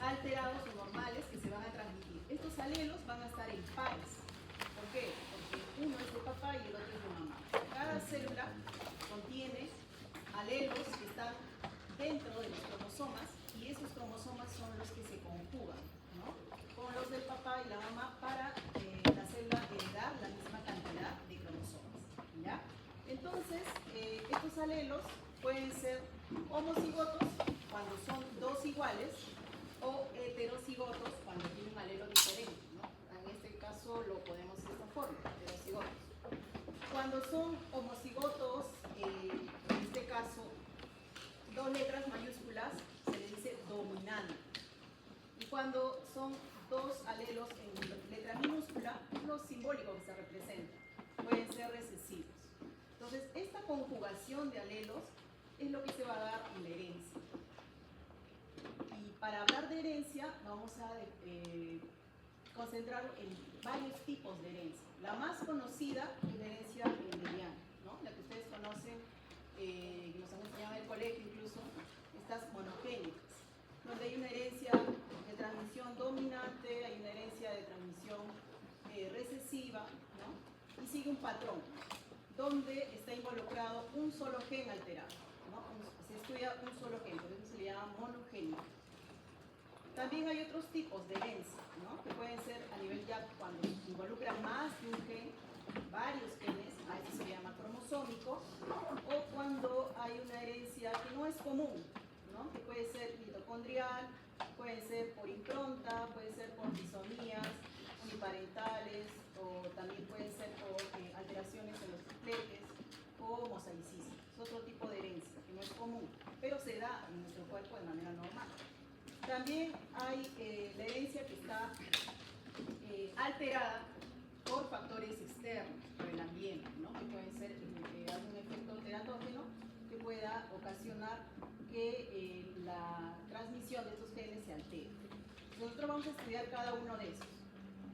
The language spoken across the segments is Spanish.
alterados o normales que se van a transmitir. Estos alelos van a estar en pares. ¿Por qué? Porque uno es de papá y el otro es de mamá. Cada célula contiene alelos que están dentro de los cromosomas y esos cromosomas son los que se conjugan, ¿no?, con los del papá y la mamá para la célula heredar la misma cantidad de cromosomas, ¿ya? Entonces, estos alelos pueden ser homocigotos cuando son dos iguales o heterocigotos cuando tienen un alelo diferente, ¿no? En este caso lo podemos de esta forma, heterocigotos. Cuando son homocigotos, en este caso, dos letras mayúsculas, se le dice dominante. Y cuando son dos alelos en letra minúscula, lo simbólico que se representa, pueden ser recesivos. Entonces, esta conjugación de alelos es lo que se va a dar en la herencia. Y para hablar de herencia, vamos a concentrar en varios tipos de herencia. La más conocida es la herencia mendeliana, ¿no?, la que ustedes conocen, que nos han enseñado en el colegio incluso, estas monogénicas, donde hay una herencia de transmisión dominante, hay una herencia de transmisión recesiva, ¿no?, y sigue un patrón, donde está involucrado un solo gen alterado, ¿no? Se estudia un solo gen, por eso se le llama monogénico. También hay otros tipos de herencia, ¿no?, que pueden ser a nivel ya cuando involucra más de un gen, varios genes, a eso se le llama cromosómico, o cuando hay una herencia que no es común, ¿no?, que puede ser mitocondrial, puede ser por impronta, puede ser por disomías uniparentales, o también puede ser por alteraciones en los tripletes o mosaicismo. Es otro tipo de herencia que no es común, pero se da en nuestro cuerpo de manera normal. También hay la herencia que está alterada por factores externos, por el ambiente, ¿no?, que pueden ser algún efecto teratógeno que pueda ocasionar que la transmisión de estos genes se altere. Nosotros vamos a estudiar cada uno de esos.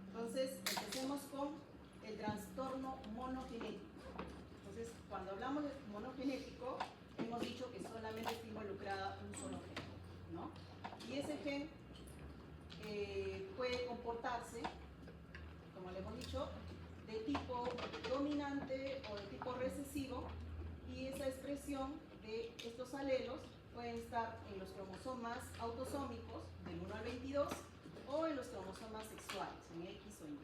Entonces, empecemos con el trastorno monogenético. Entonces, cuando hablamos de monogenético, hemos dicho que solamente está involucrada un solo gen, ¿no? Y ese gen puede comportarse, como le hemos dicho, de tipo dominante o de tipo recesivo, y esa expresión de estos alelos pueden estar en los cromosomas autosómicos del 1 al 22 o en los cromosomas sexuales, en X o Y,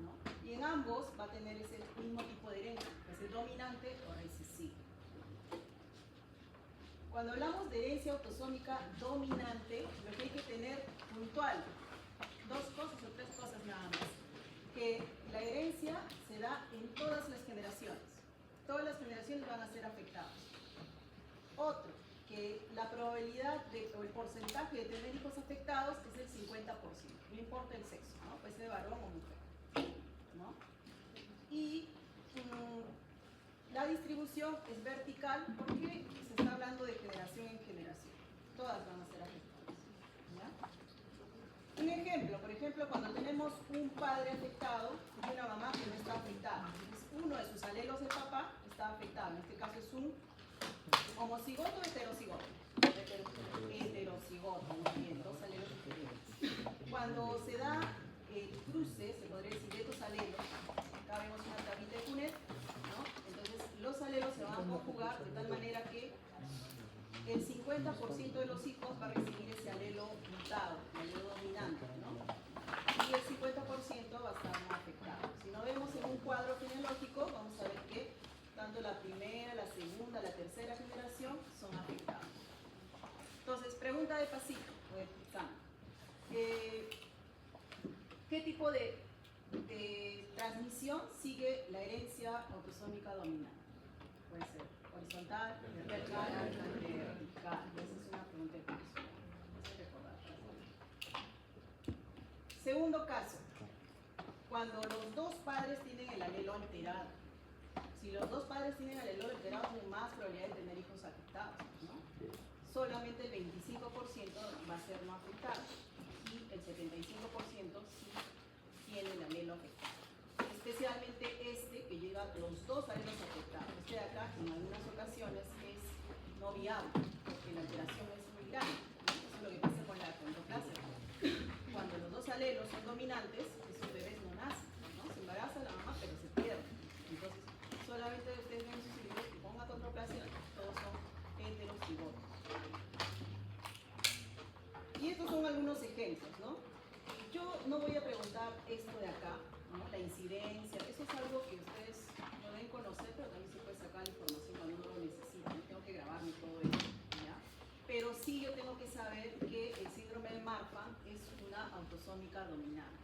¿no? Y en ambos va a tener ese mismo tipo de herencia, que es el dominante o recesivo. Cuando hablamos de herencia autosómica dominante, lo que hay que tener puntual, dos cosas o tres cosas nada más, que la herencia se da en todas las generaciones. Todas las generaciones van a ser afectadas. Otro, que la probabilidad o el porcentaje de tener hijos afectados es el 50%, no importa el sexo, ¿no?, puede ser varón o mujer, ¿no? Y la distribución es vertical porque se está hablando de generación en generación. Todas van a ser afectadas, ¿ya? Un ejemplo, por ejemplo, cuando tenemos un padre afectado y una mamá que no está afectada. Entonces, uno de sus alelos del papá está afectado. En este caso es un homocigoto o heterocigoto. Heterocigoto, muy bien, dos alelos diferentes. Cuando se da el cruce, se podría decir, de estos alelos, acá vemos una tablita de Punnett, ¿no? Entonces, los alelos se van a conjugar de tal manera que el 50% de los hijos va a recibir ese alelo mutado, el alelo dominante, ¿no? Y el 50% va a estar no afectado. Si no vemos en un cuadro genealógico, vamos a ver que tanto la primera, la segunda, la tercera generación son afectados. Entonces, pregunta de pasito, o de picante. ¿Qué tipo de transmisión sigue la herencia autosómica dominante? Puede ser horizontal, vertical, vertical. Esa es una pregunta de curso. Segundo caso, cuando los dos padres tienen el alelo alterado. Si los dos padres tienen el alelo alterado, hay más probabilidad de tener hijos afectados, ¿no? Solamente el 25% va a ser no afectado y el 75% sí tiene el alelo afectado. Especialmente este que llega a los dos alelos afectados. Este de acá en algunas ocasiones es no viable porque la alteración es muy grande, ¿no? Eso es lo que pasa con la acondroplasia, ejemplos, ¿no? Yo no voy a preguntar esto de acá, ¿no? La incidencia, eso es algo que ustedes lo deben conocer, pero también se puede sacar la información cuando uno lo necesita. No tengo que grabarme todo esto, ¿ya? Pero sí yo tengo que saber que el síndrome de Marfan es una autosómica dominante.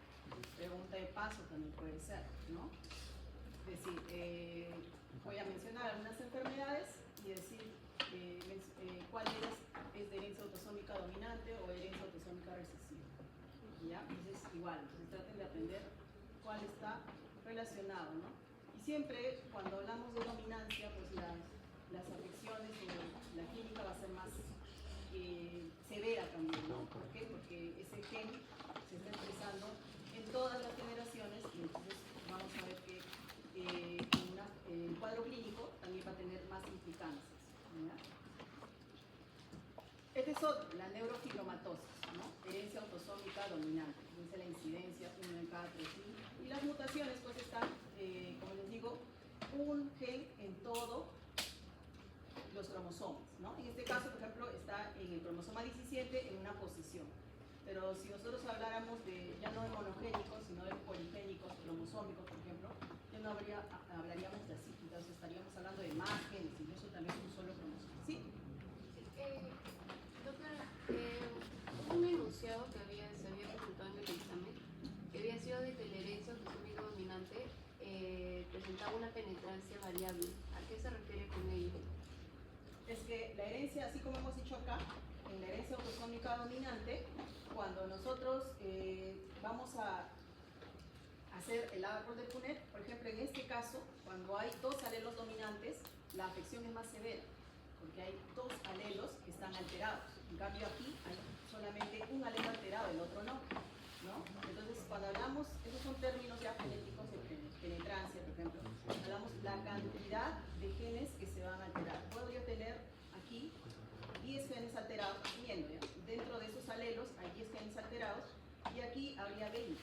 Pregunta de paso también puede ser, ¿no? Es decir, voy a mencionar algunas enfermedades y decir cuál es de herencia autosómica dominante o herencia autosómica recesiva. ¿Ya? Entonces, igual, entonces traten de aprender cuál está relacionado, ¿no? Y siempre, cuando hablamos de dominancia, pues las afecciones o la clínica va a ser más severa también, ¿no? ¿Por qué? Porque ese gen se está expresando en todas las generaciones y entonces vamos a ver que el cuadro clínico también va a tener más implicancias, ¿ya? Este es otro, la neurofibromatosis, ¿no? Herencia autosómica dominante, dice la incidencia 1 en cada 3.000. Y las mutaciones pues están, como les digo, un gen en todos los cromosomas, ¿no? En este caso, por ejemplo, está en el cromosoma 17 en una posición. Pero si nosotros habláramos ya no de monogénicos, sino de poligénicos, cromosómicos, por ejemplo, ya no hablaríamos de así. Entonces estaríamos hablando de más genes, incluso también un solo cromosoma. ¿Sí? Doctora, un enunciado que se había presentado en el examen, que había sido de que la herencia autosómica dominante presentaba una penetrancia variable. ¿A qué se refiere con ello? Es que la herencia, así como hemos dicho acá, en la herencia autosómica dominante, cuando nosotros vamos a hacer el árbol de Punnett, por ejemplo, en este caso, cuando hay dos alelos dominantes, la afección es más severa, porque hay dos alelos que están alterados. En cambio aquí hay solamente un alelo alterado, el otro no, ¿no? Entonces, cuando hablamos, esos son términos ya genéticos de penetrancia, por ejemplo, hablamos la cantidad de genes que se van a alterar. Puedo yo tener aquí 10 genes alterados, asumiendo, ¿ya? Dentro de esos alelos hay 10 genes alterados y aquí habría 20,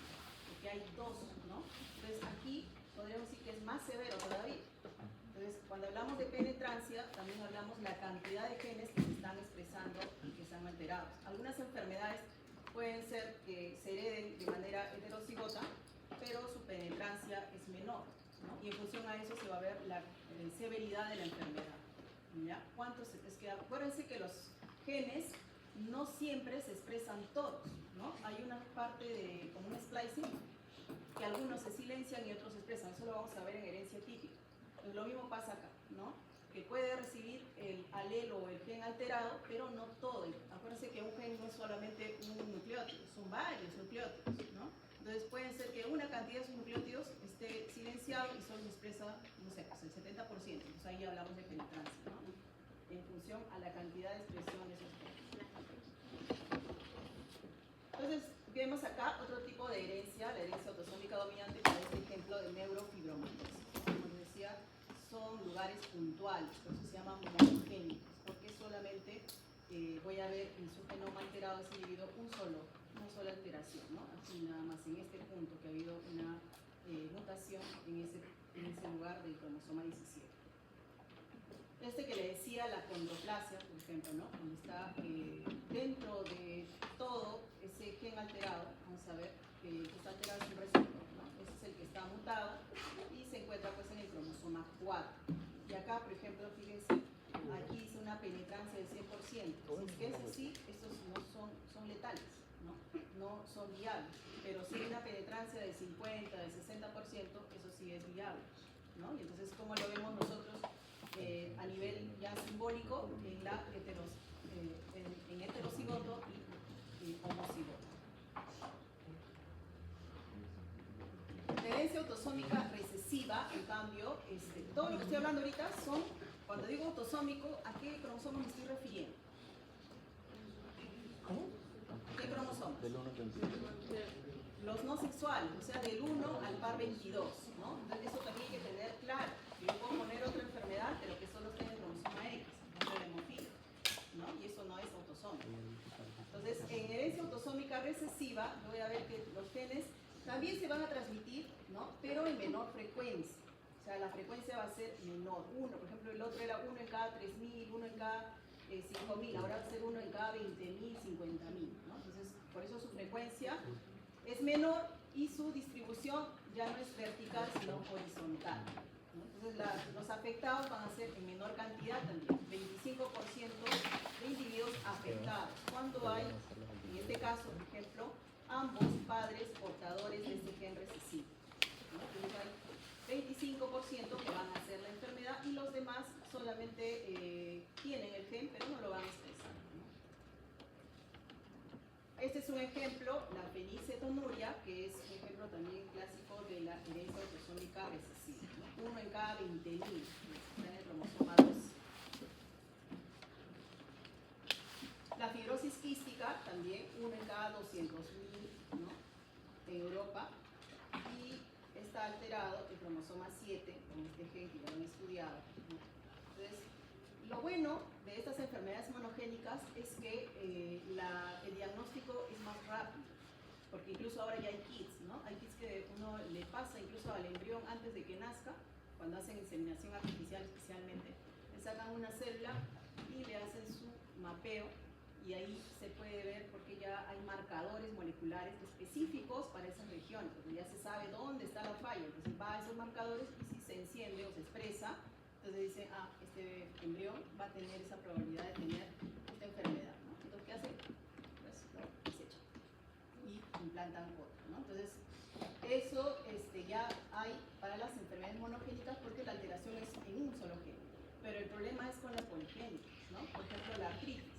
porque hay dos, ¿no? Entonces aquí podríamos decir que es más severo todavía. Entonces, cuando hablamos de penetrancia, también hablamos la cantidad de genes que se están expresando y que están alterados. Algunas enfermedades pueden ser que se hereden de manera heterocigota, pero su penetrancia es menor, ¿no? Y en función a eso se va a ver la severidad de la enfermedad, ¿ya? Es que acuérdense que los genes no siempre se expresan todos, ¿no? Hay una parte como un splicing, que algunos se silencian y otros se expresan. Eso lo vamos a ver en herencia típica. Entonces, lo mismo pasa acá, ¿no? Que puede recibir el alelo o el gen alterado, pero no todo. Acuérdense que un gen no es solamente un nucleótido, son varios nucleótidos, ¿no? Entonces pueden ser que una cantidad de sus nucleótidos esté silenciado y solo se expresa, no sé, pues el 70%. Entonces ahí hablamos de penetrancia, ¿no? En función a la cantidad de expresión de esos genes. Entonces, vemos acá otro tipo de herencia, la herencia autosómica dominante, que es el ejemplo de neurofibromatosis. Como les decía, son lugares puntuales, por eso se llaman monogénicos, porque solamente voy a ver en su genoma alterado ese individuo una sola alteración, ¿no? Aquí nada más en este punto que ha habido una mutación en ese lugar del cromosoma 17. Este que le decía la condroplasia, por ejemplo, ¿no? Donde está dentro de todo ese gen alterado, vamos a ver que está alterado es un receptor, ¿no? Ese es el que está mutado y se encuentra pues en el cromosoma 4. Y acá, por ejemplo, fíjense, aquí hice una penetrancia del 100%. Si es que es así, estos no son letales, ¿no? No son viables. Pero si hay una penetrancia del 50, del 60%, eso sí es viable, ¿no? Y entonces, ¿cómo lo vemos nosotros a nivel ya simbólico en heterocigoto y homocigoto? La herencia autosómica recesiva, en cambio, todo lo que estoy hablando ahorita son, cuando digo autosómico, ¿a qué cromosoma me estoy refiriendo? ¿Cómo? ¿Qué cromosomas? Del 1 al 22. Los no sexuales, o sea, del 1 al par 22, ¿no? Entonces eso también hay que tener claro. Yo puedo poner otra enfermedad, pero que solo esté en el cromosoma X, no de hemofilo, ¿no? Y eso no es autosómico. Entonces, en herencia autosómica recesiva, voy a ver que los genes también se van a transmitir, ¿no? Pero en menor frecuencia. O sea, la frecuencia va a ser menor. Uno, por ejemplo, el otro era 1 en cada 3.000, 1 en cada 5.000. Ahora va a ser 1 en cada 20.000, 50.000, ¿no? Entonces, por eso su frecuencia es menor y su distribución ya no es vertical, sino horizontal, ¿no? Entonces los afectados van a ser en menor cantidad también, 25% de individuos afectados, cuando hay, en este caso, por ejemplo, ambos padres portadores de este gen recesivo, ¿no? Entonces hay 25% que van a hacer la enfermedad y los demás solamente tienen el gen, pero no lo van a expresar, ¿no? Este es un ejemplo, la fenilcetonuria, que es un ejemplo también clásico de la herencia autosómica recesiva, ¿no? 1 en cada 20.000, está en el cromosoma 2. La fibrosis quística, también 1 en cada 200.000, ¿no? En Europa, y está alterado el cromosoma 7, con este gen que ya lo han estudiado, ¿no? Entonces, lo bueno de estas enfermedades monogénicas es que el diagnóstico es más rápido, porque incluso ahora ya hay kits, ¿no? Hay kits que uno le pasa incluso al embrión antes de que nazca, cuando hacen inseminación artificial especialmente, le sacan una célula y le hacen su mapeo, y ahí se puede ver porque ya hay marcadores moleculares específicos para esas regiones, porque ya se sabe dónde está la falla, entonces va a esos marcadores y si se enciende o se expresa, entonces dice, ah, este embrión va a tener esa probabilidad de tener esta enfermedad, ¿no? Entonces, ¿qué hace? Pues lo desecha y implantan otro, ¿no? Entonces, eso ya hay para las enfermedades monogénicas porque la alteración es en un solo gen, pero el problema es con las poligénicas, ¿no? Por ejemplo, la artritis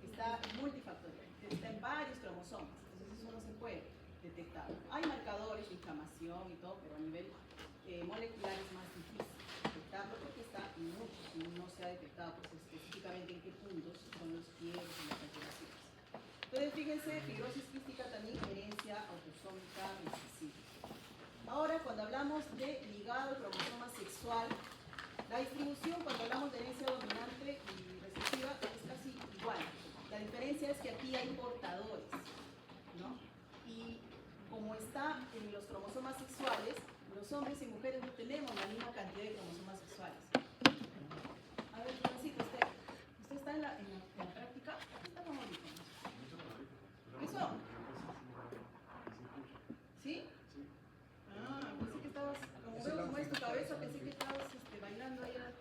está multifactorial, está en varios cromosomas, entonces eso no se puede detectar. Hay marcadores de inflamación y todo, pero a nivel molecular es más difícil detectarlo porque está en muchos y no se ha detectado pues, específicamente en qué puntos son los quiebros y las alteraciones. Entonces, fíjense, fibrosis quística también, herencia autosómica recesiva. Ahora, cuando hablamos de ligado cromosoma sexual, la distribución cuando hablamos de herencia dominante y recesiva es casi igual. La diferencia es que aquí hay portadores, ¿no? Y como está en los cromosomas sexuales, los hombres y mujeres no tenemos la misma cantidad de cromosomas sexuales. A ver, Francisco, ¿usted está en la práctica? ¿Está con audífonos? ¿Eso? ¿Sí? Ah, pensé que estabas, como veo cómo es tu cabeza, pensé que estabas bailando allá.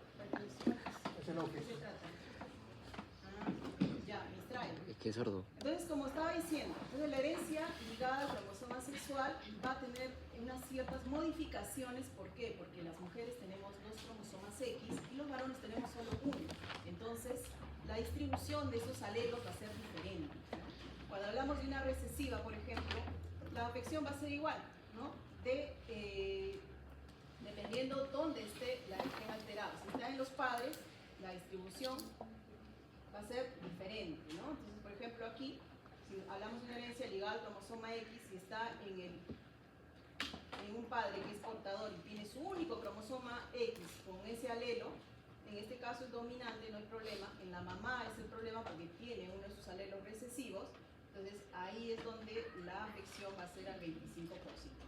¿Qué se trata? Ya, me distraigo. Es que es sordo. Entonces, como estaba diciendo, entonces la herencia ligada al cromosoma sexual va a tener unas ciertas modificaciones. ¿Por qué? Porque las mujeres tenemos 2 cromosomas X y los varones tenemos solo uno. Entonces, la distribución de esos alelos va a ser diferente, ¿no? Cuando hablamos de una recesiva, por ejemplo, la afección va a ser igual, ¿no? Dependiendo dónde esté el gen alterado. Si está en los padres, la distribución va a ser diferente, ¿no? Entonces, por ejemplo, aquí, si hablamos de una herencia ligada al cromosoma X, si está en un padre que es portador y tiene su único cromosoma X con ese alelo, en este caso es dominante, no hay problema. En la mamá es el problema porque tiene uno de sus alelos recesivos, entonces ahí es donde la afección va a ser al 25%.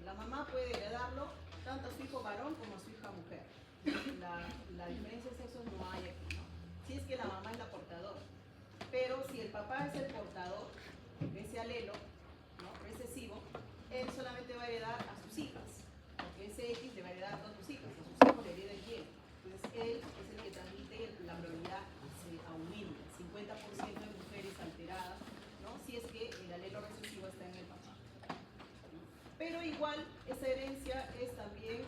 La mamá puede heredarlo tanto a su hijo varón como a su hija mujer. La diferencia de sexos no hay aquí, ¿no? Si es que la mamá es la portadora. Pero si el papá es el portador de ese alelo, ¿no? Recesivo, él solamente va a heredar a sus hijas, porque ese X le va a heredar a todas sus hijas, a sus hijos le hereda el Y. Entonces él es el que transmite, la probabilidad se aumenta, 50% de mujeres alteradas, ¿no? Si es que el alelo recesivo está en el papá. Pero igual esa herencia es también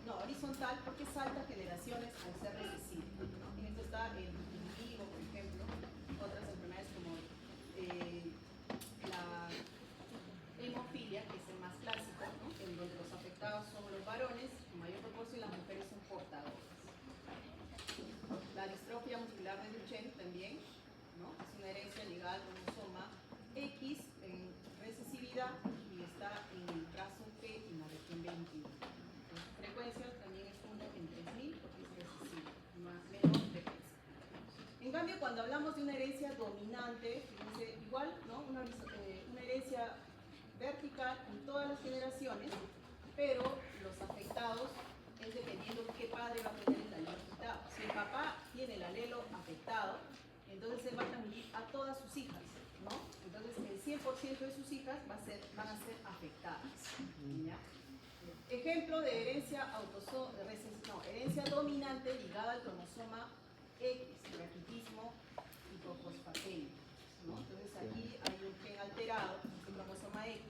horizontal porque salta generaciones al ser recesivo, ¿no? En esto está el vitiligo, por ejemplo, otras enfermedades como la hemofilia, que es el más clásico, ¿no? En donde los afectados son los varones, en mayor proporción, y las mujeres son portadoras. La distrofia muscular de Duchenne también, ¿no? Es una herencia ligada al cromosoma X en recesividad y está en el trazo P en la región 21. Las frecuencias también es 1 en 3.000 porque es recesivo, menor frecuencia. En cambio, cuando hablamos de una herencia dominante, fíjense, igual, ¿no? Una herencia vertical en todas las generaciones, pero los afectados es dependiendo de qué padre va a tener el alelo afectado. Si el papá tiene el alelo afectado, entonces él va a transmitir a todas sus hijas, ¿no? Entonces Entonces, el 100% de sus hijas van a ser afectadas. ¿Ya? Ejemplo de herencia dominante ligada al cromosoma X, raquitismo hipofosfatémico, ¿no? Entonces aquí hay un gen alterado, el cromosoma X,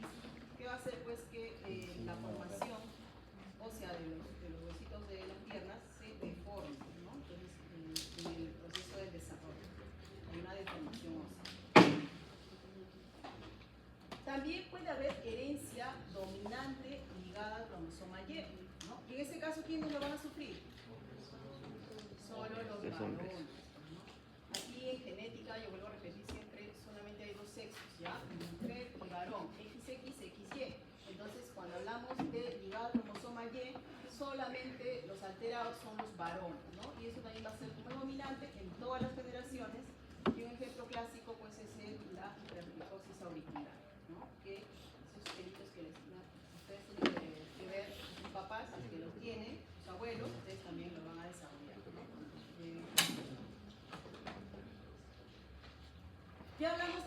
que va a hacer pues que la formación ósea de los huesitos de las piernas se deforme, ¿no? Entonces en el proceso del desarrollo hay una deformación ósea. También puede haber herencia dominante ligada al cromosoma Y, ¿no? Y en ese caso, ¿quiénes lo van a sufrir? Solo los varones, ¿no? Aquí en genética, yo vuelvo a repetir siempre, solamente hay dos sexos, ¿ya? Mujer y varón, XX, XY. Entonces, cuando hablamos de ligado al cromosoma Y, solamente los alterados son los varones, ¿no? Y eso también va a ser como dominante en todas las generaciones. Y un ejemplo clásico, pues, es la hipertricosis auricular, ¿no? Que esos delitos que ustedes tienen que ver, sus papás, el que lo tiene, sus abuelos, ustedes también lo van a desarrollar, ¿no? Ya hablamos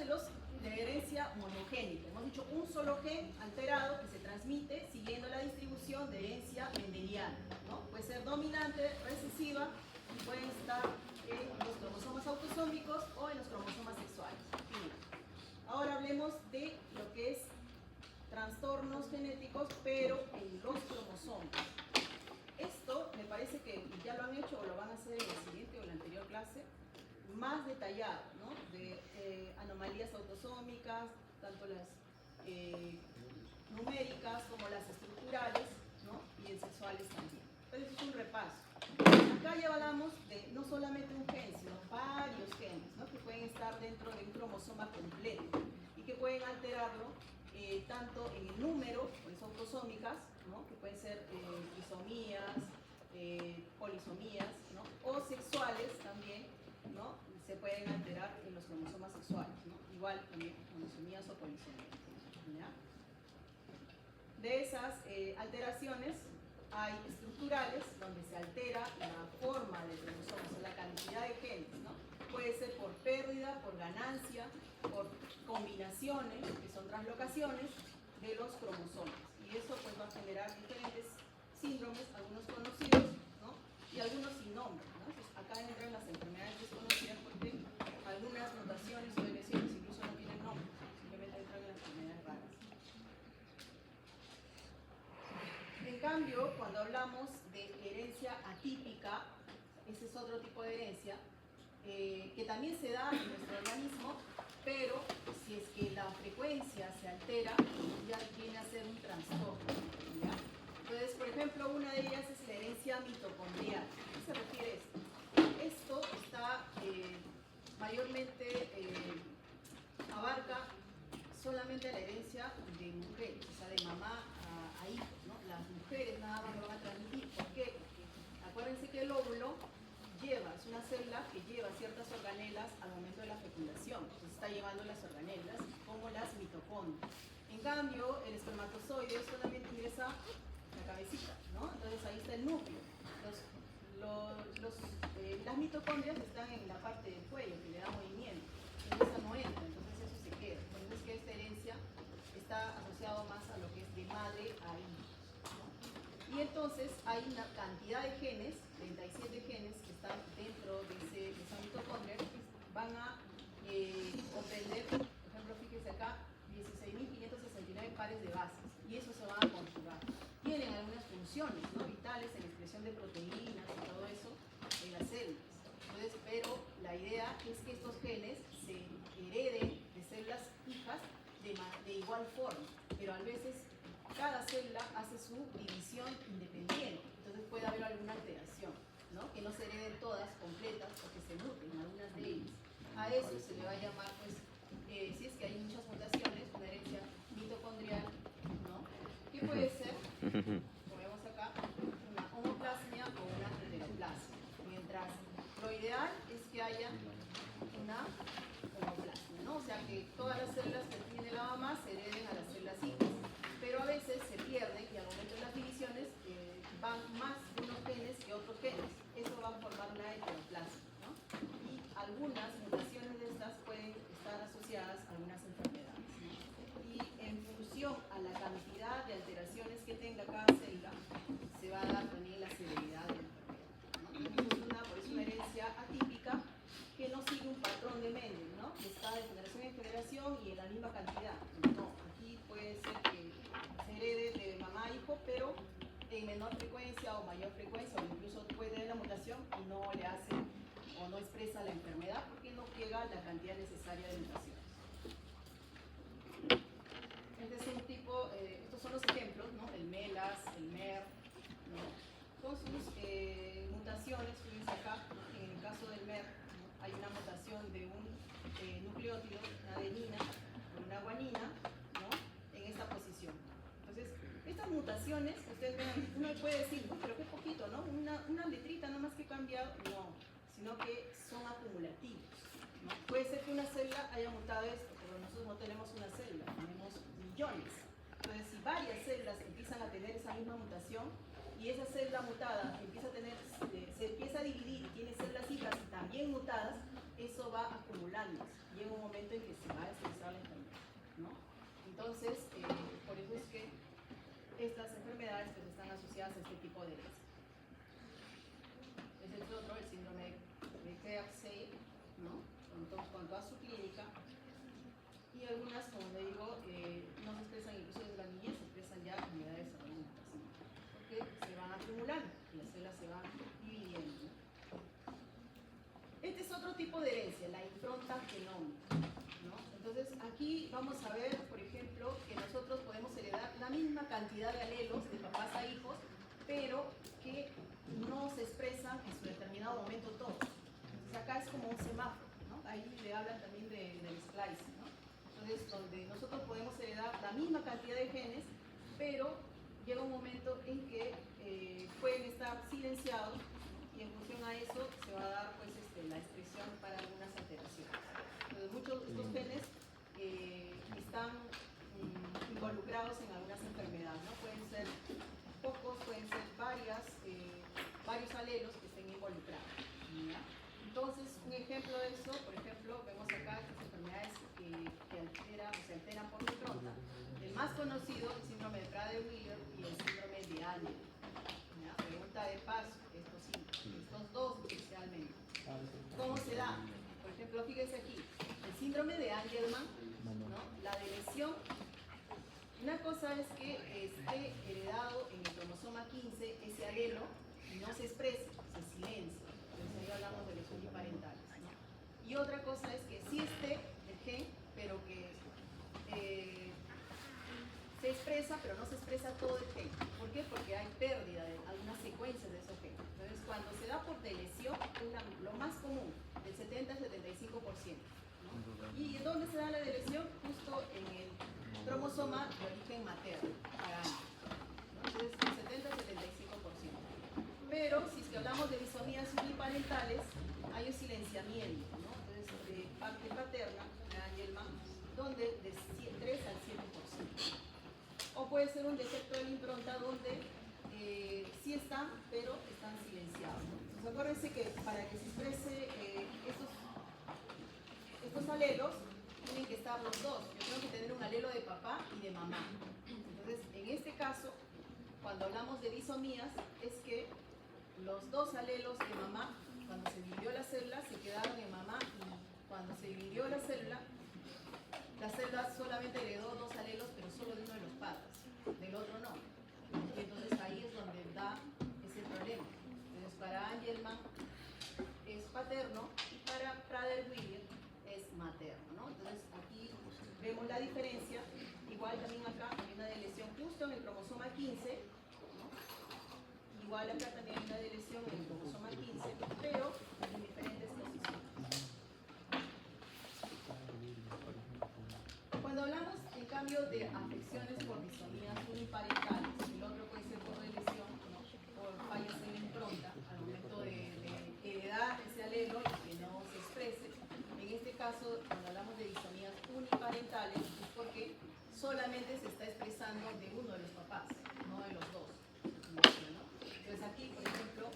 de herencia monogénica. Hemos dicho un solo gen alterado que se transmite siguiendo la distribución de herencia mendeliana, ¿no? Puede ser dominante, recesiva, y pueden estar en los cromosomas autosómicos o en los cromosomas sexuales. Ahora hablemos de lo que es trastornos genéticos, pero en los cromosomas. Esto me parece que ya lo han hecho o lo van a hacer en la siguiente o en la anterior clase, más detallado, ¿no? De anomalías autosómicas, tanto las numéricas como las estructurales, ¿no? Y en sexuales también. Entonces es un repaso. Acá ya hablamos de no solamente un gen, sino varios genes, ¿no? Que pueden estar dentro de un cromosoma completo y que pueden alterarlo tanto en el número, pues autosómicas, ¿no? Que pueden ser trisomías, polisomías, ¿no? O sexuales también, ¿no? Se pueden alterar en los cromosomas sexuales, ¿no? Igual también monosomías o polisomías, ¿ya? De esas alteraciones hay estructurales, donde se altera la forma del cromosoma, o sea, la cantidad de genes, ¿no? Puede ser por pérdida, por ganancia, por combinaciones, que son translocaciones de los cromosomas. Y eso pues va a generar diferentes síndromes, algunos conocidos, ¿no? Y algunos sin nombre, ¿no? Entonces, acá entran las enfermedades desconocidas porque algunas mutaciones o lesiones incluso no tienen nombre, simplemente entran en las enfermedades raras. En cambio, cuando hablamos de herencia atípica, ese es otro tipo de herencia, que también se da en nuestro organismo, pero si es que la frecuencia se altera, ya viene a ser un trastorno, ¿ya? Entonces, por ejemplo, una de ellas es la herencia mitocondrial. ¿A qué se refiere esto? Esto está mayormente abarca solamente la herencia de mujeres, o sea, de mamá a hijo, ¿no? Las mujeres nada más lo van a transmitir. ¿Por qué? Porque acuérdense que el óvulo es una célula que lleva ciertas organelas al momento de la fecundación. Entonces está llevando las organelas como las mitocondrias. En cambio, el espermatozoide solamente ingresa la cabecita, ¿no? Entonces ahí está el núcleo. Las mitocondrias están en la parte del cuello que le da movimiento. Entonces esa no entra, entonces eso se queda. Por eso es que esta herencia está asociado más a lo que es de madre a hijo, ¿no? Y entonces hay una cantidad de genes, 37 genes que están dentro de esa mitocondria, que van a comprender, por ejemplo, fíjense acá, 16.569 pares de bases, y eso se va a conjugar. Tienen algunas funciones, ¿no? Vitales en expresión de proteínas y todo eso en las células. Entonces, pero la idea es que estos genes se hereden de células hijas de igual forma, pero a veces cada célula hace su división independiente, entonces puede haber alguna alteración, ¿no? Que no se hereden todas completas porque se muten algunas de ellas. A eso se le va a llamar, pues, si es que hay muchas mutaciones, una herencia mitocondrial, ¿no? Que puede ser, como vemos acá, una homoplasmia o una heteroplasmia, mientras lo ideal es que haya una homoplasmia, ¿no? O sea, que todas las células que tiene la mamá se hereden a las células hijas. Pero a veces se pierden y al momento de las divisiones van más unos genes que otros genes. Eso va a formar una heteroplasmia, ¿no? Y algunas mutaciones de estas pueden estar asociadas a algunas enfermedades. en menor frecuencia o mayor frecuencia, o incluso puede tener la mutación y no le hace o no expresa la enfermedad porque no llega la cantidad necesaria de mutaciones. Este es un tipo, estos son los ejemplos, ¿no? El MELAS, el MER, ¿no? Con sus mutaciones, fíjense acá, en el caso del MER, ¿no? Hay una mutación de un nucleótido, una adenina, con una guanina, ¿no? En esta posición. Entonces, estas mutaciones, ustedes ven, uno puede decir, uy, pero qué poquito, ¿no? Una letrita nomás que ha cambiado, no, sino que son acumulativos, ¿no? Puede ser que una célula haya mutado esto, pero nosotros no tenemos una célula, tenemos millones. Entonces, si varias células empiezan a tener esa misma mutación y esa célula mutada empieza a tener, se empieza a dividir y tiene células hijas también mutadas, eso va acumulando. Llega un momento en que se va a expresar la enfermedad, ¿no? Entonces, por eso es que estas enfermedades pues, están asociadas a este tipo de herencia. Ese es otro, el síndrome de Kearsley, ¿no? Cuanto a su clínica. Y algunas, como le digo, no se expresan incluso desde la niñez, se expresan ya en edades adultas, ¿no? Porque se van acumulando y las células se van dividiendo. Este es otro tipo de herencia, la impronta genómica, ¿no? Entonces, aquí vamos a ver, por ejemplo, que nosotros podemos heredar la misma cantidad de alelos de papás a hijos, pero que no se expresan en su determinado momento todos. Entonces, acá es como un semáforo, ¿no? Ahí le hablan también del splicing, ¿no? Entonces, donde nosotros podemos heredar la misma cantidad de genes, pero llega un momento en que pueden estar silenciados, ¿no? Y en función a eso se va a dar pues, la expresión para algunas alteraciones. Entonces, muchos de estos genes están involucrados en algunas enfermedades, ¿no? Pueden ser pocos, pueden ser varios alelos que estén involucrados, ¿ya? Entonces, un ejemplo de eso, por ejemplo, vemos acá estas enfermedades que alteran por la impronta. El más conocido, el síndrome de Prader-Willi y el síndrome de Angelman. Pregunta de paso, estos dos especialmente. ¿Cómo se da? Por ejemplo, fíjense aquí, el síndrome de Angelman, ¿no? La deleción. Una cosa es que esté heredado en el cromosoma 15 ese alelo y no se exprese, se silencia. Entonces ahí hablamos de los uniparentales, ¿no? Y otra cosa es que sí esté el gen, pero que se expresa, pero no se expresa todo el gen. ¿Por qué? Porque hay pérdida de algunas secuencias de esos genes. Entonces, cuando se da por deleción, lo más común, del 70 al 75%. ¿No? ¿Y dónde se da la deleción? Justo en el cromosoma de origen materno, para ambos, ¿no? Entonces, del 70 al 75%. Pero, si es que hablamos de disomías uniparentales, hay un silenciamiento, ¿no? Entonces, de parte paterna, de Angelman, donde de 3 al 7%. O puede ser un defecto de la impronta donde sí están, pero están silenciados, ¿no? Entonces, acuérdense que para que se exprese estos alelos, tienen que estar los dos. Yo tengo que tener un alelo de papá y de mamá. Entonces, en este caso, cuando hablamos de disomías, es que los dos alelos de mamá, cuando se dividió la célula, se quedaron en mamá, y cuando se dividió la célula solamente heredó dos alelos, pero solo de uno de los padres, del otro no. Y entonces ahí es donde da ese problema. Entonces, para Angelman es paterno y para Prader-Willi es materno, ¿no? Entonces, aquí vemos la diferencia. Igual también acá hay una deleción justo en el cromosoma 15, ¿no? Igual acá también hay una deleción en el cromosoma 15, pero en diferentes posiciones. Cuando hablamos, en cambio, de afecciones por disomías uniparentales, el otro puede ser por deleción, ¿no? Por fallos en la impronta, al momento de heredar ese alelo y que no se exprese. En este caso, cuando hablamos de disomías uniparentales, es porque solamente se está expresando de uno de los papás, no de los dos, ¿no? Entonces aquí, por ejemplo,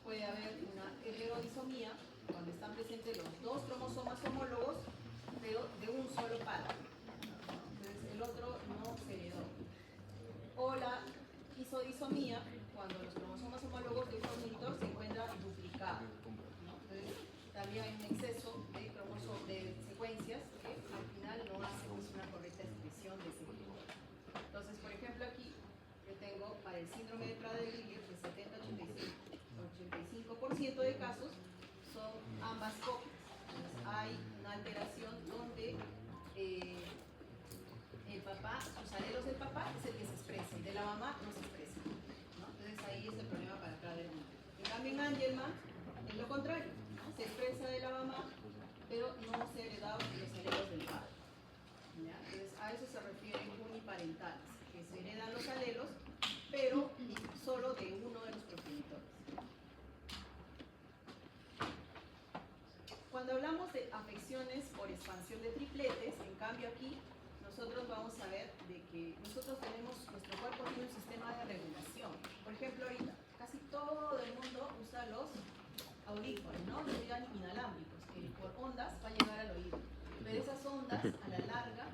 puede haber una heterodisomía cuando están presentes los dos cromosomas homólogos, pero de un solo padre. El otro no se heredó. O la isodisomía, cuando los cromosomas homólogos de un progenitor se encuentran duplicados, ¿no? Entonces, también hay un exceso de secuencias que al final no hace pues, una correcta expresión de ese gen. Entonces, por ejemplo, aquí yo tengo para el síndrome de Prader-Willi más copias. Entonces, hay una alteración donde el papá, los alelos del papá es el que se expresa, y de la mamá no se expresa, ¿no? Entonces ahí es el problema para cada uno. En cambio en Angelman es lo contrario, ¿no? Se expresa de la mamá, pero no se ha heredado los alelos del padre, ¿ya? Entonces a eso se refieren uniparentales, que se heredan los alelos, pero solo de uno de los progenitores. Cuando hablamos de afecciones por expansión de tripletes, en cambio aquí nosotros vamos a ver de que nosotros tenemos, nuestro cuerpo tiene un sistema de regulación. Por ejemplo, ahorita casi todo el mundo usa los audífonos, ¿no? Los inalámbricos, que por ondas va a llegar al oído. Pero esas ondas, a la larga,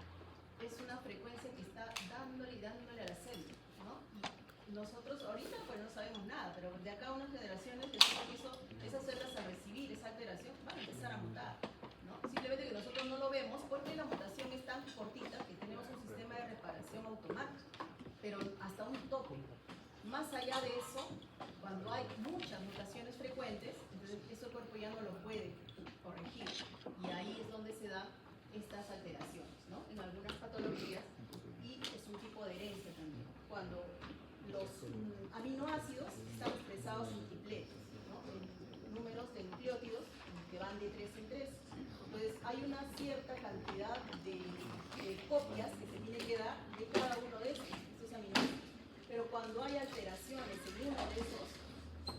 es una frecuencia que está dándole y dándole a la célula, ¿no? Y nosotros ahorita pues no sabemos nada, pero de acá a unas generaciones, esas células al recibir esa alteración van a empezar a mutar, ¿no? Simplemente que nosotros no lo vemos porque la mutación es tan cortita que tenemos un sistema de reparación automático, pero hasta un tope. Más allá de eso, cuando hay muchas mutaciones frecuentes, entonces eso el cuerpo ya no lo puede corregir, y ahí es donde se dan estas alteraciones, ¿no? En algunas patologías, y es un tipo de herencia también, cuando los aminoácidos están expresados en tripletes, ¿no? En números de nucleótidos que van de 3 en 3. Entonces hay una cierta cantidad de copias que se tiene que dar de cada uno de estos aminoácidos. Pero cuando hay alteraciones en uno de esos,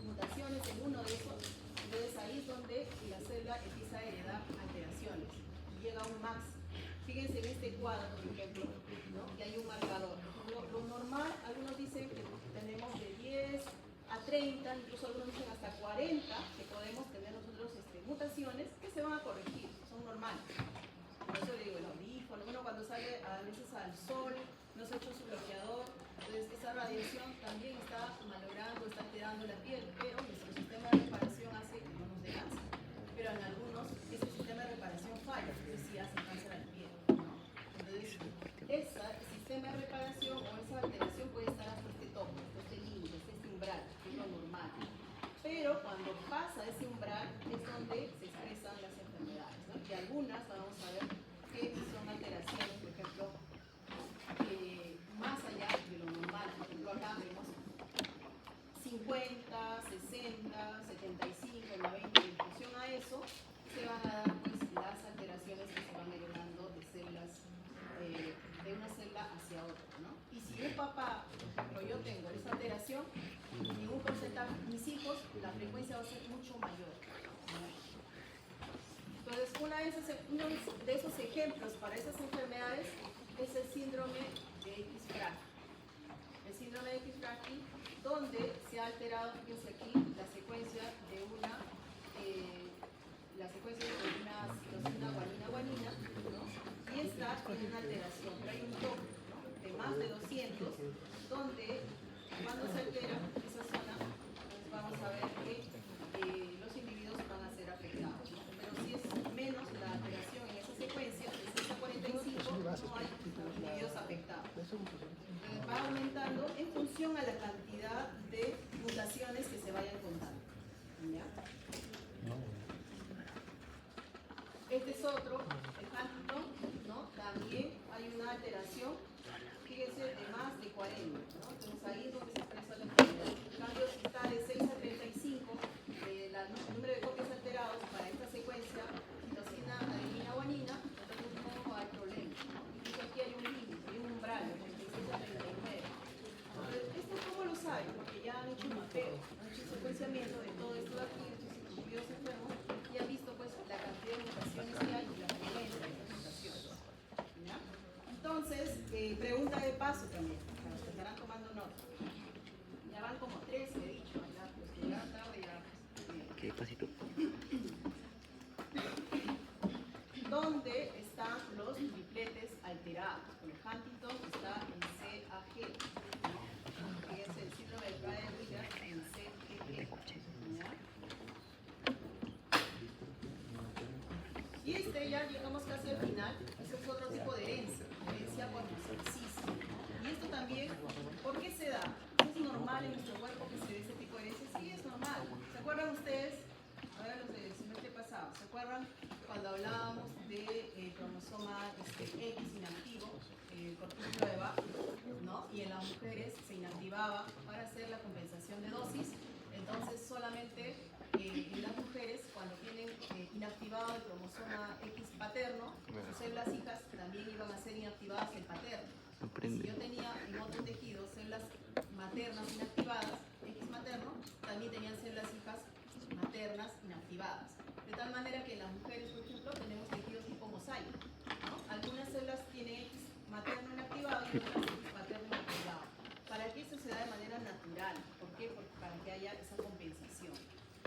mutaciones en uno de esos, entonces ahí es donde la célula empieza a heredar alteraciones y llega a un máximo. Fíjense en este cuadro, por ejemplo, ¿no? Que hay un marcador. Lo normal, algunos dicen que tenemos de 10 a 30, incluso algunos dicen hasta 40, que podemos tener nosotros mutaciones que se van a corregir, son normales. Por eso le digo, el audífono, bueno, cuando sale a veces al sol, no se ha hecho su bloqueador, entonces esa radiación también está malogrando, está alterando la piel, pero nuestro sistema de reparación hace que no nos dé cáncer. Pero en algunos, ese sistema de reparación falla, entonces sí hace cáncer a la piel, ¿no? Entonces, ese sistema de reparación o esa alteración puede estar hasta este tope, hasta este límite, hasta este umbral, que es lo normal. Pero cuando pasa ese umbral es donde se expresan las enfermedades, ¿no? Y algunas vamos a ver que son alteraciones, por ejemplo, más allá de lo normal. Por ejemplo, acá vemos 50, 60, 75, 90, y en función a eso se van a dar pues las alteraciones que se van heredando de células, de una célula hacia otra, ¿no? Y si un papá, por ejemplo, yo tengo esa alteración, en un porcentaje, mis hijos, la frecuencia va a ser mucho mayor, ¿no? Entonces, uno de esos ejemplos para esas enfermedades es el síndrome de X frágil. El síndrome de X frágil, donde se ha alterado, fíjense aquí, la secuencia de una citosina guanina, ¿no? Y esta tiene una alteración, pero hay un tope, ¿no? De más de 200, donde cuando se altera esa zona, pues vamos a ver que los individuos van a ser afectados, ¿no? Pero si es menos la alteración en esa secuencia, de 6 a 45, no hay individuos afectados. Entonces va aumentando en función a la cantidad de mutaciones que se vayan contando, ¿ya? Este es otro, el Huntington, ¿no? También hay una alteración, fíjense, de más de 40, ¿no? Entonces ahí es donde se expresa la enfermedad. En cambio, si está de 6 a 35, el número de copias alterados para esta secuencia, citosina, adenina, guanina, entonces no hay problema, ¿no? Incluso aquí hay un límite, hay un umbral, de 36 a 39. Entonces, ¿esto cómo lo saben? Porque ya han hecho un mapeo, han hecho un secuenciamiento de todo esto de aquí, de estos individuos enfermos, y han visto pues la cantidad de mutaciones que hay y la frecuencia de estas mutaciones, ¿ya? Entonces, pregunta de paso también, para los que estarán tomando nota. Ya van como 3, he dicho, ya, los que llegaron tarde ya. ¿Qué pasito? ¿Dónde están los tripletes alterados? Con el Huntington está en CAG, ¿no? Fíjense, el síndrome de Prader-Willi en CGG, ¿ya? Y ya llegamos casi al final. Ese es otro tipo de herencia por narcisismo, ¿no? Y esto también, ¿por qué se da? ¿Es normal en nuestro cuerpo que se dé ese tipo de herencia? Sí, es normal. ¿Se acuerdan ustedes? A ver, los del semestre pasado, ¿se acuerdan cuando hablábamos de cromosoma X inactivo, el corpúsculo de Bach, ¿no? Y en las mujeres se inactivaba para hacer la compensación de dosis. Entonces solamente en las mujeres, cuando tienen inactivado el cromosoma X paterno, sus células hijas también iban a ser inactivadas el paterno. Si yo tenía en otro tejido células maternas inactivadas, X materno, también tenían células hijas maternas inactivadas. De tal manera que en las mujeres, por ejemplo, tenemos tejidos tipo mosaico, ¿no? Algunas células tienen X materno inactivado y otras X paterno inactivado. Para que eso se da de manera natural. ¿Por qué? Porque para que haya esa compensación.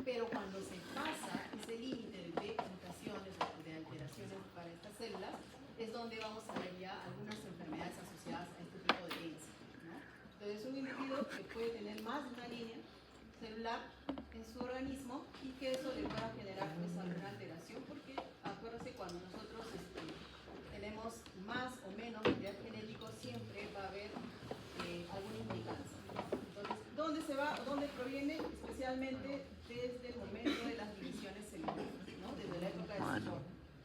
Pero cuando se pasa ese límite de mutaciones o de alteraciones para estas células, es donde vamos a ver ya algunas enfermedades asociadas a este tipo de herencia, ¿no? Entonces, un individuo que puede tener más de una línea celular en su organismo y que eso le pueda generar pues, alguna alteración, porque acuérdense, cuando nosotros tenemos más o menos material genético, siempre va a haber alguna implicancia. Entonces, ¿dónde se va? ¿Dónde proviene? Especialmente desde el momento de las divisiones celulares, ¿no? Desde la época del ciclo.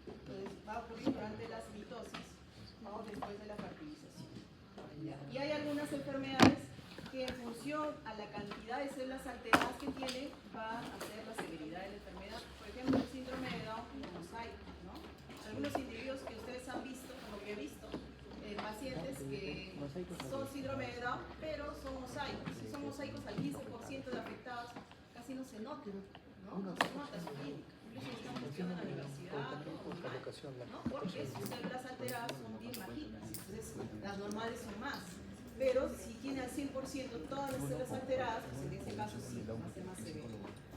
Entonces, va a ocurrir durante las mitosis o después de la fertilización. Y hay algunas enfermedades que en función a la cantidad de células alteradas que tienen, va a hacer la severidad de la enfermedad. Por ejemplo, el síndrome de Down mosaico, ¿no? Algunos individuos que ustedes han visto, como que he visto, pacientes que son síndrome de Down, pero son mosaicos. Si son mosaicos al 15% de afectados, casi no se nota, ¿no? No se nota su clínica. Incluso están estudiando en la universidad, ¿no? Porque sus células alteradas son bien bajitas, entonces las normales son más. Pero si tiene al 100% todas las células alteradas, pues en ese caso sí, va a ser más severo.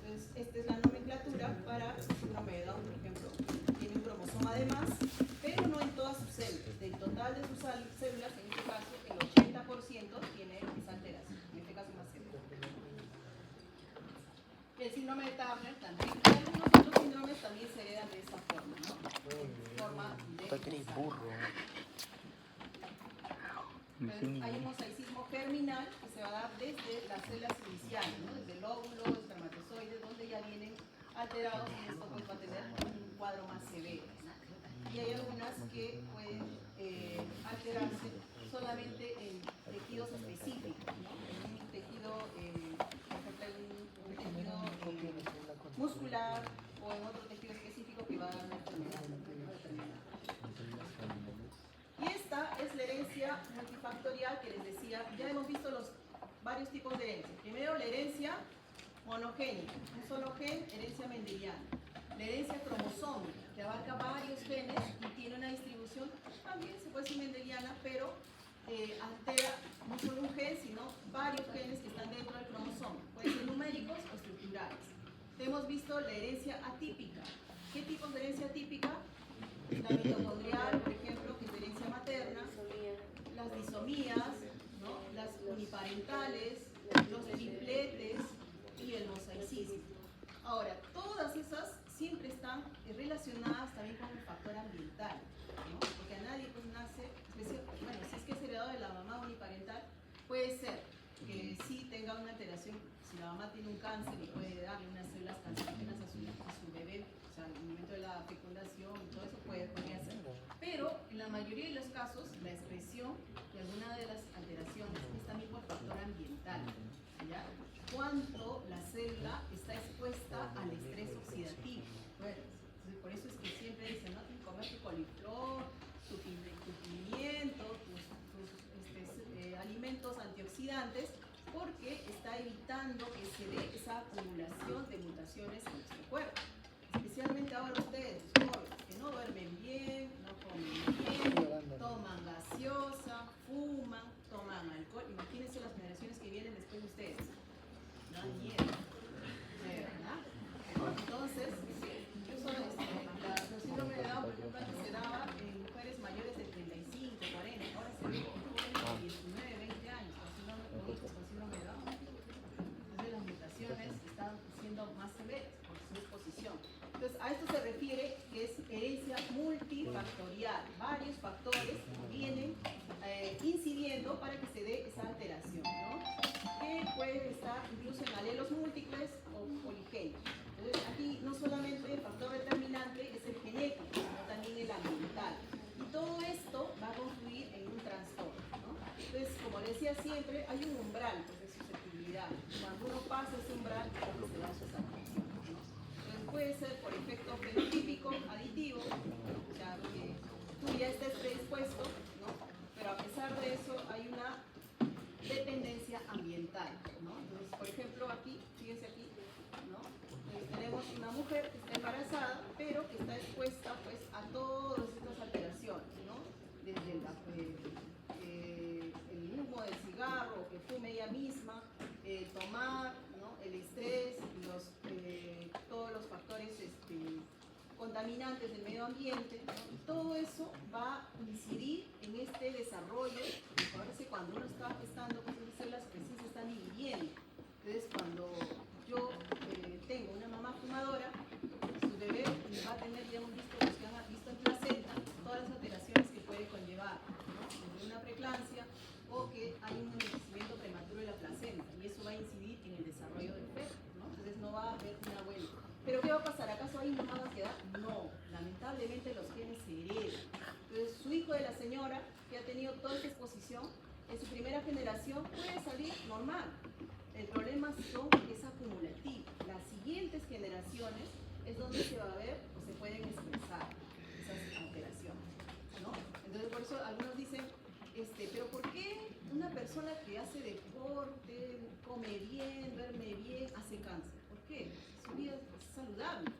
Entonces, esta es la nomenclatura para el síndrome de Down, por ejemplo. Tiene un cromosoma de más, pero no en todas sus células. Del total de sus células, en este caso, el 80% tiene esa alteración, en este caso más severo. El síndrome de Turner también. Y algunos otros síndromes también se heredan de esa forma, ¿no? En forma de burro. Hay un mosaicismo germinal que se va a dar desde las células iniciales, ¿no? Desde el óvulo, espermatozoides, donde ya vienen alterados y esto pues, va a tener un cuadro más severo, ¿no? Y hay algunas que pueden alterarse solamente en tejidos específicos, ¿no? En un tejido, por ejemplo, en un tejido muscular o en otro tejido específico que va a dar una enfermedad determinada. Y esta es la herencia multifactorial que les decía. Ya hemos visto los varios tipos de herencia. Primero, la herencia monogénica, un solo gen, herencia mendeliana. La herencia cromosómica, que abarca varios genes y tiene una distribución, también se puede decir mendeliana, pero altera no solo un gen, sino varios genes que están dentro del cromosoma. Pueden ser numéricos o estructurales. Hemos visto la herencia atípica. ¿Qué tipos de herencia atípica? La mitocondrial, por ejemplo, que es de herencia materna, las disomías, ¿no? Las uniparentales, los tripletes y el mosaicismo. Ahora, todas esas siempre están relacionadas también con el factor ambiental, ¿no? Porque a nadie pues nace, bueno, si es que es heredado de la mamá uniparental, puede ser que sí tenga una alteración. Si la mamá tiene un cáncer y puede darle unas células cancerígenas a su bebé, o sea, en el momento de la fecundación y todo eso podría ser. Pero en la mayoría de los casos, la expresión de alguna de las alteraciones es también por factor ambiental, ¿ya? Cuánto la célula está expuesta al estrés oxidativo. Bueno, por eso es que siempre dicen, no, tienes que comer tu coliflor, tu pimiento, tus alimentos antioxidantes, porque está evitando que se dé esa acumulación de mutaciones en nuestro cuerpo. Especialmente ahora ustedes, los jóvenes, que no duermen bien, no comen bien, toman gaseosa, fuman, toman alcohol. Imagínense las generaciones que vienen después de ustedes. No dan miedo, ¿verdad? Entonces, eso el síndrome de Down, por ejemplo, antes se daba en mujeres mayores de 35, 40, ahora se ve en jóvenes de 19, 20 años con síndrome de Down. Entonces las mutaciones están siendo más severas por su exposición. Entonces a esto se refiere que es herencia multifactorial. Varios factores vienen incidiendo para que se dé esa alteración, ¿no? Que puede estar incluso en alelos múltiples o poligénicos. Entonces aquí no no solamente el factor determinante es el genético, sino también el ambiental. Y todo esto va a confluir en un trastorno, ¿no? Entonces, como les decía siempre, hay un umbral pues, de susceptibilidad. Cuando uno pasa ese umbral, se da sus afecciones, ¿no? Entonces, puede ser por efecto fenotípico, aditivo, o sea, que tú ya estés predispuesto, ¿no? Pero a pesar de eso, hay una dependencia ambiental, ¿no? Entonces, por ejemplo, aquí, fíjense aquí, ¿no? Tenemos una mujer que está embarazada, pero que está expuesta pues, a todas estas alteraciones, ¿no? Desde el humo del cigarro, que fume ella misma, tomar, ¿no? El estrés, todos los factores contaminantes del medio ambiente, ¿no? Y todo eso va a incidir en este desarrollo. Parece cuando uno está gestando, pues esas células que sí se están dividiendo. Entonces, cuando yo tengo una mamá fumadora, su bebé va a tener, ya hemos visto, los que han visto en placenta, todas las alteraciones que puede conllevar, ¿no? Desde una preeclampsia o que hay un envejecimiento prematuro de la placenta, y eso va a incidir en el desarrollo del feto, ¿no? Entonces no va a haber una buena. ¿Pero qué va a pasar? ¿Acaso hay una ansiedad? No, lamentablemente los genes se heredan. Entonces su hijo de la señora, que ha tenido toda esta exposición, en su primera generación puede salir normal. El problema es acumulativo. Las siguientes generaciones es donde se va a ver o se pueden expresar esas alteraciones, ¿no? Entonces por eso algunos dicen, pero ¿por qué una persona que hace deporte, come bien, duerme bien, hace cáncer? ¿Por qué? Su vida es saludable,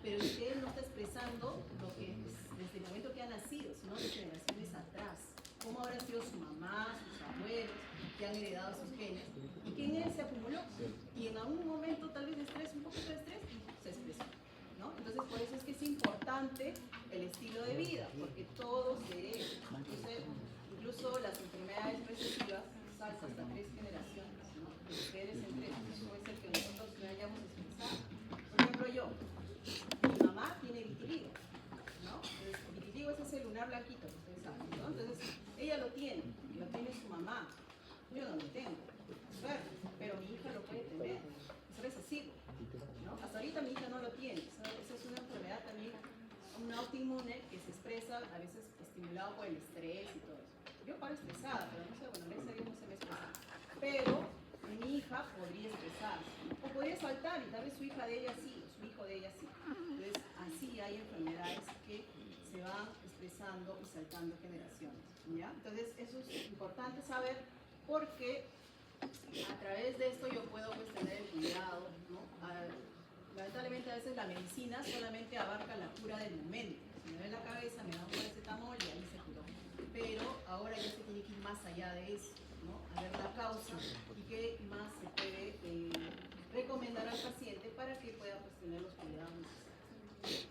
pero es que él no está expresando lo que es desde el momento que ha nacido, sino de generaciones atrás. ¿Cómo habrá sido su mamá, sus abuelos, que han heredado sus genes? Y que en él se acumuló. Y en algún momento, tal vez de estrés, un poquito de estrés, se expresó, ¿no? Entonces, por eso es que es importante el estilo de vida, porque todo se hereda. Incluso las enfermedades recesivas saltan hasta 3 generaciones, ¿no? De 3 en 3. Eso puede ser que nosotros no hayamos expresado. Por ejemplo, mi mamá tiene vitiligo, ¿no? Entonces, vitiligo es ese lunar blanquito, ustedes saben, ¿no? Entonces, ella lo tiene su mamá. Yo no lo tengo, suerte, pero mi hija lo puede tener, es recesivo, ¿no? Hasta ahorita mi hija no lo tiene, esa es una enfermedad también, un autoinmune que se expresa a veces estimulado por el estrés y todo eso. Yo paro estresada, pero no sé, bueno, gracias a Dios no se me expresa. Pero mi hija podría expresarse, o podría saltar y tal vez su hija de ella sí, o su hijo de ella sí. Entonces, así hay enfermedades que se van expresando y saltando generaciones, ¿ya? Entonces, eso es importante saber porque a través de esto yo puedo pues, tener el cuidado, ¿no? Lamentablemente a veces la medicina solamente abarca la cura del momento. Si me duele la cabeza, me da un paracetamol y ahí se curó. Pero ahora ya se tiene que ir más allá de eso, ¿no? A ver la causa y qué más se puede recomendar al paciente para que pueda pues, tener los cuidados necesarios.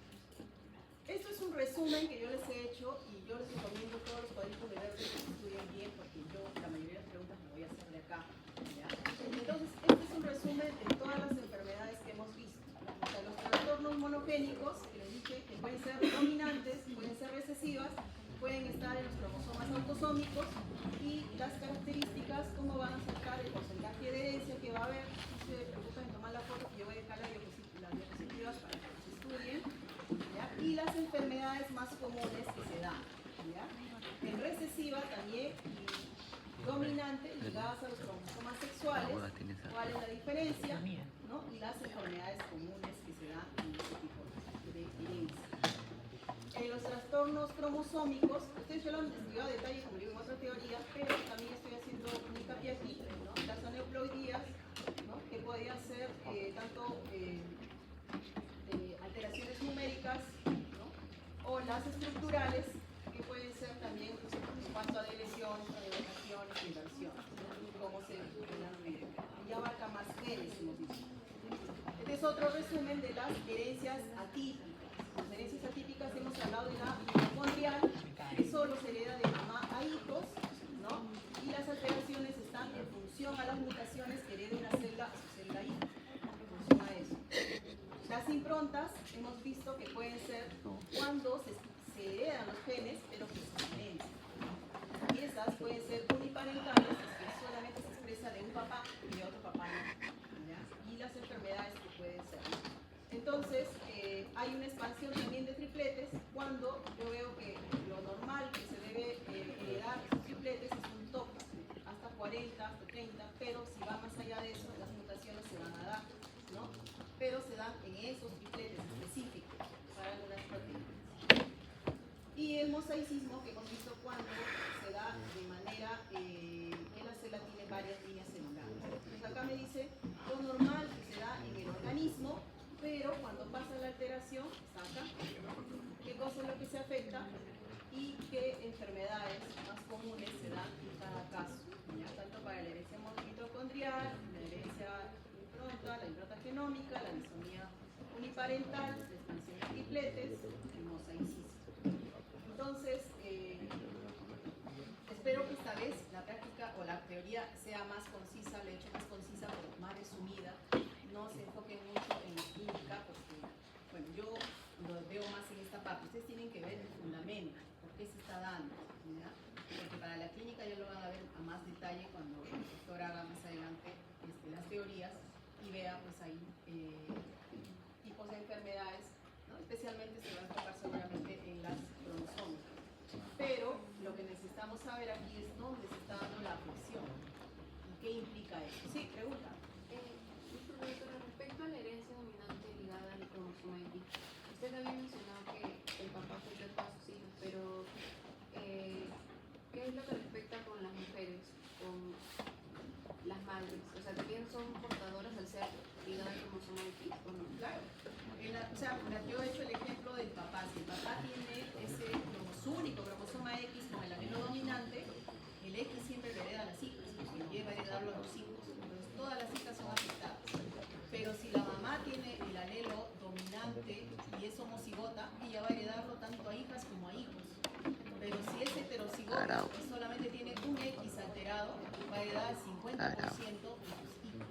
Esto es un resumen que yo les he hecho y yo les recomiendo todos los cuadritos de verde que estudien bien porque yo la mayoría de las preguntas me voy a hacer de acá, ¿ya? Entonces, este es un resumen de todas las enfermedades que hemos visto. O sea, los trastornos monogénicos, que les dije que pueden ser dominantes, pueden ser recesivas, pueden estar en los cromosomas autosómicos y las características, cómo van a sacar el porcentaje de herencia que va a haber. No se preocupen en tomar la foto que yo voy a dejar las diapositivas para que las estudien, ¿ya? Y las enfermedades más comunes que se dan, ¿ya? En recesiva también y dominante ligadas a los cromosomas sexuales, cuál es la diferencia, ¿no? Y las enfermedades comunes que se dan en este tipo de herencia. Los trastornos cromosómicos, ustedes ya lo han estudiado a detalle como digo en otra teoría, pero también estoy haciendo un hincapié aquí, ¿no? Las aneuploidías, ¿no? Que podrían ser tanto alteraciones numéricas, ¿no? O las estructurales, que pueden ser también en cuanto a lesiones, adecuaciones, inversiones, ¿no? Como se denomina. Y abarca más genes, hemos dicho. Este es otro resumen de las herencias atípicas. Las herencias atípicas hemos hablado de la mitocondrial, que solo se hereda de mamá a hijos, ¿no? Y las alteraciones están en función a las mutaciones que hereda una célula a su célula hija, en función a eso. Las improntas hemos visto que pueden ser cuando se heredan los genes, pero que se silencian. Y esas pueden ser uniparentales, que solamente se expresa de un papá y de otro papá no, ¿ya? Y las enfermedades que pueden ser. Entonces, hay una expansión también de tripletes cuando yo veo que lo normal que se debe heredar esos tripletes es un tope, hasta 40, hasta 30, pero si va más allá de eso, las mutaciones se van a dar, ¿no? Pero se dan en esos tripletes específicos para algunas proteínas. Y el mosaicismo que hemos visto cuando se da de manera que la célula tiene varias líneas celulares. Entonces acá me dice lo normal que se da en el organismo, pero cuando pasa la alteración, saca qué cosa es lo que se afecta y qué enfermedades más comunes se dan en cada caso, ¿ya? Tanto para la herencia mitocondrial, la herencia impronta, la impronta genómica, la disonía uniparental, la expansión de tripletes, el mosaicismo. Entonces, espero que esta vez la práctica o la teoría sea más concisa, la he hecho más concisa, pero más resumida, no se enfoquen mucho en la clínica, porque, bueno, yo lo veo más en esta parte. Ustedes tienen que ver el fundamento, por qué se está dando, ¿ya? Porque para la clínica ya lo van a ver a más detalle cuando el doctor haga más adelante las teorías y vea, pues ahí, tipos de enfermedades, ¿no? Especialmente se va a enfocar seguramente en las cromosómicas. Pero lo que necesitamos saber aquí es dónde se está dando la afección y qué implica eso. Sí, pregunta. Pero respecto a la herencia dominante ligada al cromosoma X, usted había mencionado que el papá afecta a todas sus hijas, pero ¿qué es lo que respecta con las mujeres, con las madres? O sea, ¿también son portadoras al ser ligada al cromosoma X o no? Claro. O sea, yo he hecho el ejemplo del papá. Si el papá tiene su único cromosoma X con el alelo dominante, el X siempre le hereda a las hijas, porque lleva a heredarlo a los hijos. Entonces, todas las hijas son afectadas. Pero si la mamá tiene el alelo dominante y es homocigota, ella va a heredarlo tanto a hijas como a hijos. Pero si es heterocigota y solamente tiene un X alterado, va a heredar el 50% de sus hijos.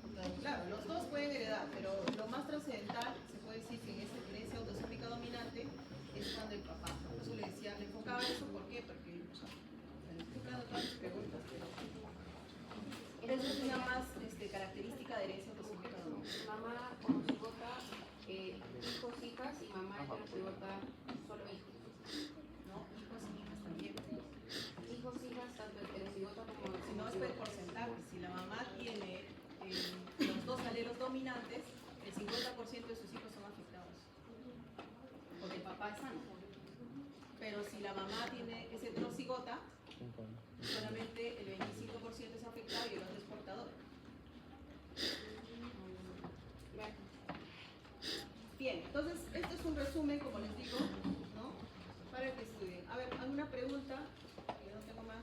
Entonces, claro, los dos pueden heredar, pero lo más trascendental, se puede decir que en esa herencia autosómica dominante, es cuando el papá. Por eso le decía, le enfocaba eso, ¿por qué? Porque le estoy tocando todas las preguntas, pero eso es una más característica de herencia autosómica dominante. Mamá homocigota, hijos, hijas, y mamá heterocigota, solo hijos. ¿No? Hijos y hijas también. Hijos, hijas, tanto heterocigota como Si no es por porcentaje, si la mamá tiene los dos alelos dominantes, el 50% de sus hijos son afectados. Porque el papá es sano. Pero si la mamá es heterocigota, solamente el 25% es afectado y el otro es portador. Bien, entonces esto es un resumen, como les digo, ¿no? Para que estudien. A ver, ¿alguna pregunta? Yo no tengo más.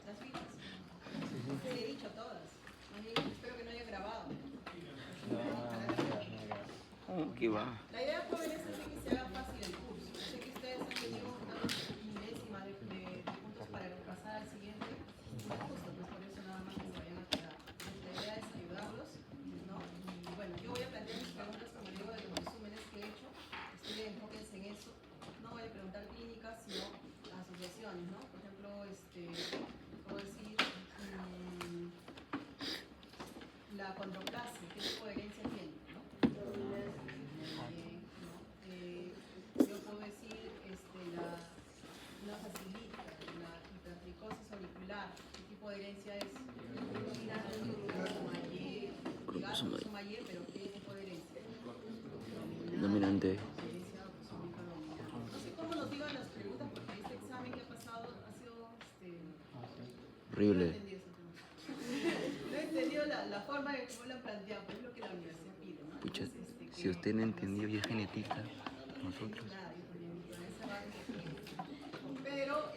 ¿Las fichas? Sí, he dicho todas. Espero que no haya grabado. ¿Qué va? La idea, jóvenes, es que se haga fácil el curso. Sé que ustedes han tenido una milésima de puntos para pasar al siguiente. No es justo, pues por eso nada más que se vayan a quedar. La idea es ayudarlos, ¿no? Y bueno, yo voy a plantear mis preguntas, como digo, de los resúmenes que he hecho. Ustedes enfóquense en eso. No voy a preguntar clínicas, sino asociaciones, ¿no? Por ejemplo, puedo decir la condroplasia, ¿qué tipo de herencia tiene? ¿No? Yo puedo decir una facilita, la hipertricosis auricular, ¿qué tipo de herencia es? Somayer, pero ¿qué tipo de herencia? Dominante. Herencia autosómica dominante. No sé cómo nos digan las preguntas, porque este examen que ha pasado ha sido Horrible. No he entendido ese tema. No he entendido la forma de cómo lo han planteado, pero es lo que la universidad pide, ¿no? Pucha, Entonces, si usted no entendió y es genetista, nosotros. Nada, yo también, con esa base. Pero,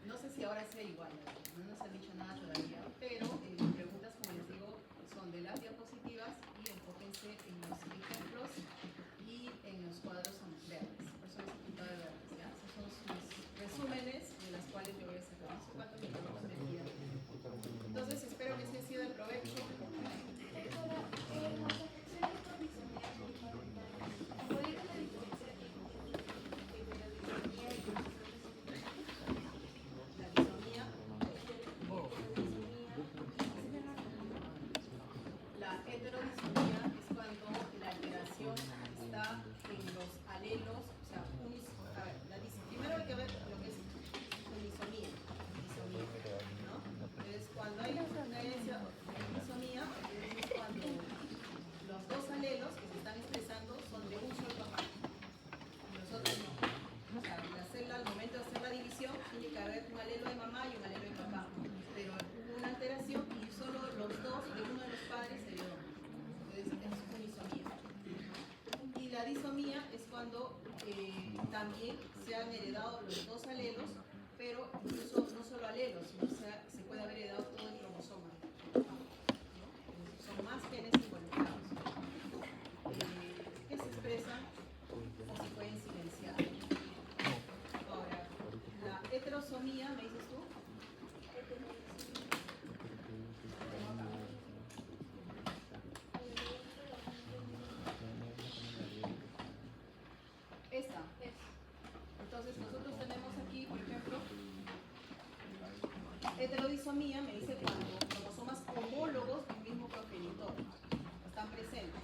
no sé si ahora sea igual, no nos han dicho nada todavía, pero preguntas, como les digo, son de las diapositivas y enfóquense en los ejemplos y en los cuadros verdes, personas pintadas de verdes, ¿ya? Esos son sus resúmenes de las cuales yo voy a sacar. No sé cuántos minutos me quedan. Entonces, espero que sí ha sido de provecho. ¿Podría que haber un alelo de mamá y un alelo de papá, pero hubo una alteración y solo los dos de uno de los padres se heredó. Entonces es unisomía. Y la disomía es cuando también se han heredado los dos alelos, pero incluso no solo alelos, sino se puede haber heredado todo el cromosoma, ¿no? Son más genes involucrados que se expresan o se pueden silenciar. Ahora, la heterosomía, ¿me dices tú? Esta. Entonces nosotros tenemos aquí, por ejemplo, heterodisomía, me dice cuando cromosomas homólogos de un mismo progenitor están presentes,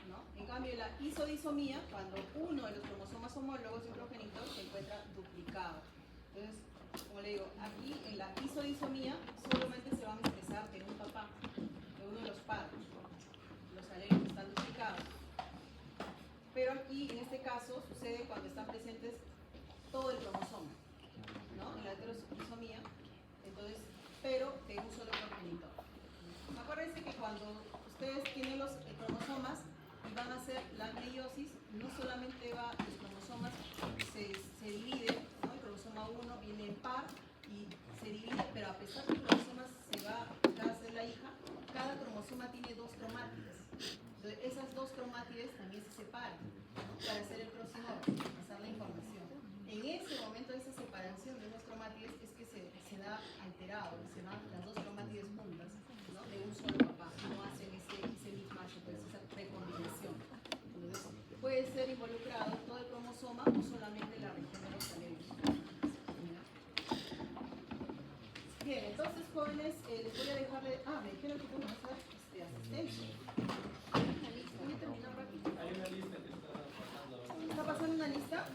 ¿no? En cambio, la isodisomía, cuando uno de los cromosomas homólogos de un progenitor se encuentra duplicado. Entonces, como le digo, aquí en la isodisomía solamente se van a expresar en un papá, de uno de los padres. Los alelos están duplicados. Pero aquí, en este caso, sucede cuando están presentes todo el cromosoma, ¿no? En la heterosomía, entonces, pero de un solo progenitor. Acuérdense que cuando ustedes tienen los cromosomas y van a hacer la meiosis, no solamente los cromosomas se dividen, ¿no? El cromosoma 1 viene en par y se divide, pero a pesar que el cromosoma se va a ser la hija, cada cromosoma tiene dos cromátides. Entonces, esas dos cromátides también se separan, ¿no? Para hacer el crossover, pasar la información. En ese momento de esa separación de dos cromátides es que se da alterado, se dan las dos cromátides juntas, ¿no? De un solo papá, no hacen ese mismatch, pues esa recombinación. Entonces, puede ser involucrado todo el cromosoma o solamente la región de los alelos. Bien, entonces jóvenes, les voy a dejarle. Me dijeron que vamos a hacer asistencia. Voy a terminar rápido. Hay una lista que está pasando. ¿Está pasando una lista?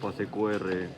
Pase QR.